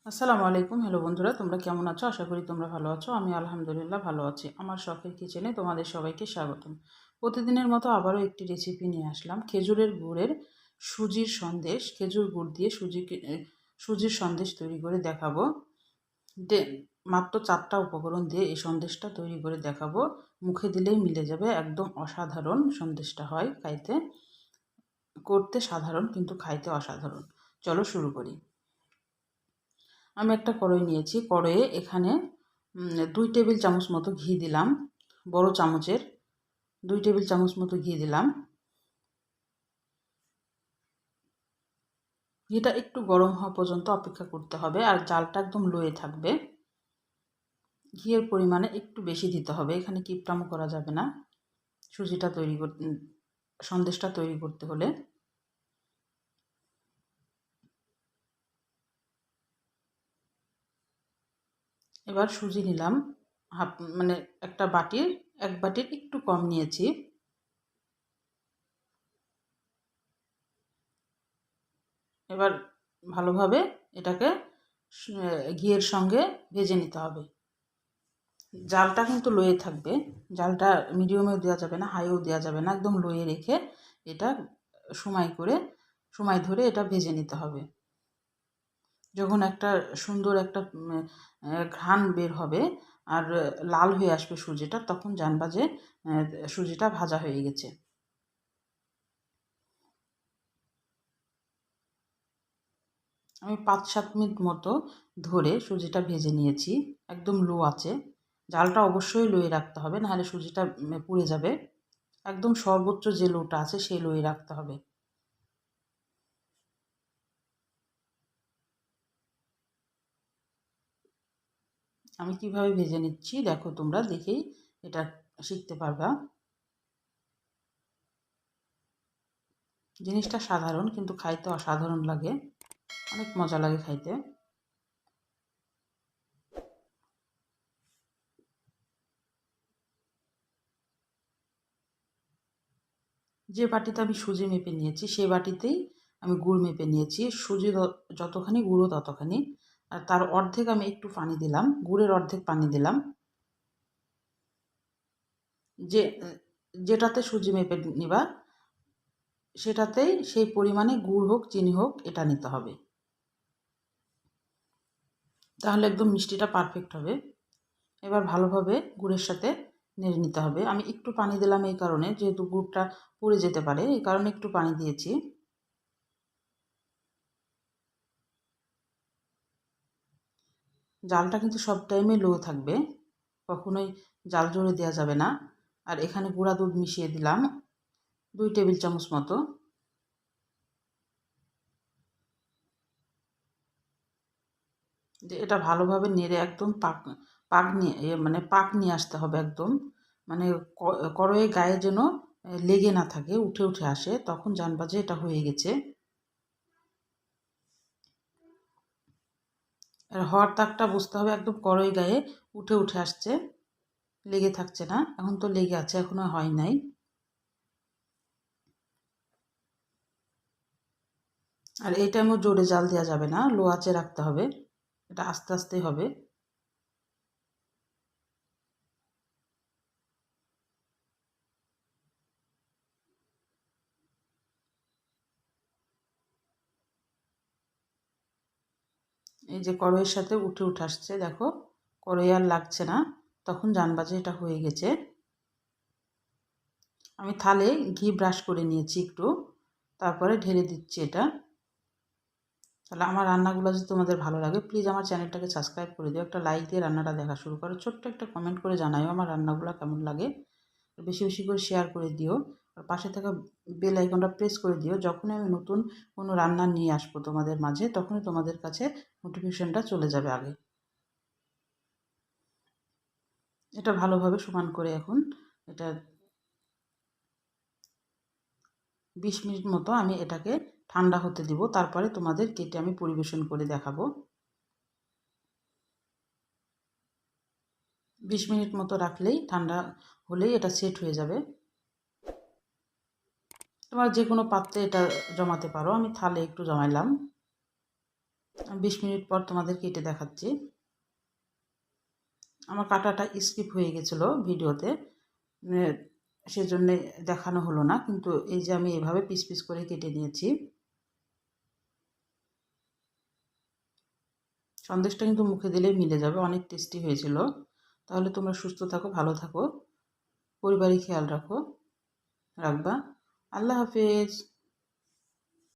আসসালামু আলাইকুম। হ্যালো বন্ধুরা, তোমরা কেমন আছো? আশা করি তোমরা ভালো আছো। আমি আলহামদুলিল্লাহ ভালো আছি। আমার শখের কিচেনে তোমাদের সবাইকে স্বাগতম। প্রতিদিনের মতো আবারও একটি রেসিপি নিয়ে আসলাম। খেজুরের গুড়ের সুজির সন্দেশ। খেজুর গুড় দিয়ে সুজির সন্দেশ তৈরি করে দেখাবো। দে মাত্র 4টা উপকরণ দিয়ে এই সন্দেশটা তৈরি করে দেখাবো। মুখে দিলেই মিলে যাবে। একদম অসাধারণ সন্দেশটা হয় খাইতে। করতে সাধারণ কিন্তু খাইতে অসাধারণ। চলো শুরু করি। আমি একটা কড়াই নিয়েছি। কড়াইয়ে এখানে 2 টেবিল চামচ মতো ঘি দিলাম। বড় চামচের 2 টেবিল চামচ মতো ঘি দিলাম। ঘিটা একটু গরম হওয়া পর্যন্ত অপেক্ষা করতে হবে, আর জালটা একদম লোয়ে থাকবে। ঘিয়ের পরিমাণে একটু বেশি দিতে হবে, এখানে কিপটামো করা যাবে না সুজিটা তৈরি করতে, সন্দেশটা তৈরি করতে হলে। এবার সুজি নিলাম হাফ, মানে একটা বাটির, 1 বাটির একটু কম নিয়েছি। এবার ভালোভাবে এটাকে ঘিয়ের সঙ্গে ভেজে নিতে হবে। জালটা কিন্তু লোয়ে থাকবে। জালটা মিডিয়ামেও দেওয়া যাবে না, হাইও দেওয়া যাবে না, একদম লোয়ে রেখে এটা সময় ধরে এটা ভেজে নিতে হবে। যখন একটা সুন্দর একটা ঘ্রাণ বের হবে আর লাল হয়ে আসবে সুজিটা, তখন জানবা যে সুজিটা ভাজা হয়ে গেছে। আমি 5-7 মিনিট মতো ধরে সুজিটা ভেজে নিয়েছি, একদম লো আছে। জালটা অবশ্যই লোয়ে রাখতে হবে, নাহলে সুজিটা পুড়ে যাবে। একদম সর্বোচ্চ যে লোটা আছে সেই লোয়ে রাখতে হবে। আমি কিভাবে ভেজে নিচ্ছি দেখো, তোমরা দেখেই এটা শিখতে পারবা। জিনিসটা সাধারণ কিন্তু খাইতে অসাধারণ লাগে, অনেক মজা লাগে খাইতে। যে বাটিতে আমি সুজি মেপে নিয়েছি সেই বাটিতেই আমি গুড় মেপে নিয়েছি। সুজি যতখানি, গুঁড়ো ততখানি। আর তার অর্ধেক আমি একটু পানি দিলাম, গুড়ের অর্ধেক পানি দিলাম। যে যেটাতে সুজি মেপে নিবা সেটাতেই সেই পরিমাণে গুড় হোক চিনি হোক এটা নিতে হবে, তাহলে একদম মিষ্টিটা পারফেক্ট হবে। এবার ভালোভাবে গুড়ের সাথে নেড়ে নিতে হবে। আমি একটু পানি দিলাম এই কারণে, যেহেতু গুড়টা পুড়ে যেতে পারে, এই কারণে একটু পানি দিয়েছি। জালটা কিন্তু সব টাইমে লো থাকবে, কখনোই জাল জোরে দেওয়া যাবে না। আর এখানে গুঁড়া দুধ মিশিয়ে দিলাম 2 টেবিল চামচ মতো। এটা ভালোভাবে নেড়ে একদম পাক নিয়ে মানে পাক নিয়ে আসতে হবে একদম, মানে কড়াইয়ের গায়ে যেন লেগে না থাকে, উঠে উঠে আসে, তখন জানবা যে এটা হয়ে গেছে। আর হওয়ার তাকটা বুঝতে হবে, একদম কড়াই গায়ে উঠে উঠে আসছে, লেগে থাকছে না। এখন তো লেগে আছে, এখনো হয় নাই। আর এই টাইমও জোরে জাল দেওয়া যাবে না, লো আঁচে রাখতে হবে, এটা আস্তে আস্তে হবে। এই যে কড়াইয়ের সাথে উঠে উঠে আসছে, দেখো কড়াই আর লাগছে না, তখন জানবা যে এটা হয়ে গেছে। আমি থালে ঘি ব্রাশ করে নিয়েছি একটু, তারপরে ঢেলে দিচ্ছি এটা। তাহলে আমার রান্নাগুলো যদি তোমাদের ভালো লাগে, প্লিজ আমার চ্যানেলটাকে সাবস্ক্রাইব করে দিও, একটা লাইক দিয়ে রান্নাটা দেখা শুরু করো, ছোট্ট একটা কমেন্ট করে জানাও আমার রান্নাগুলো কেমন লাগে। বেশি বেশি করে শেয়ার করে দিও। আর পাশে থাকা বেল আইকনটা প্রেস করে দিও, যখনই আমি নতুন কোনো রান্না নিয়ে আসবো তোমাদের মাঝে, তখনই তোমাদের কাছে নোটিফিকেশনটা চলে যাবে আগে। এটা ভালোভাবে সমান করে এখন এটা 20 মিনিট মতো আমি এটাকে ঠান্ডা হতে দিব, তারপরে তোমাদের কেটে আমি পরিবেশন করে দেখাবো। 20 মিনিট মতো রাখলেই, ঠান্ডা হলেই এটা সেট হয়ে যাবে। তোমরা যে কোনো পাত্রে এটা জমাতে পারো, আমি থালে একটু জমাইলাম। 20 মিনিট পর তোমাদের কেটে দেখাচ্ছি। আমার কাটাটা স্কিপ হয়ে গেছিলো ভিডিওতে, সেজন্যে দেখানো হলো না, কিন্তু এই যে আমি এভাবে পিস পিস করে কেটে নিয়েছি। সন্দেশটা কিন্তু মুখে দিলেই মিলে যাবে, অনেক টেস্টি হয়েছিল। তাহলে তোমরা সুস্থ থাকো, ভালো থাকো, পরিবারের খেয়াল রাখবা। আল্লাহ হাফেজ।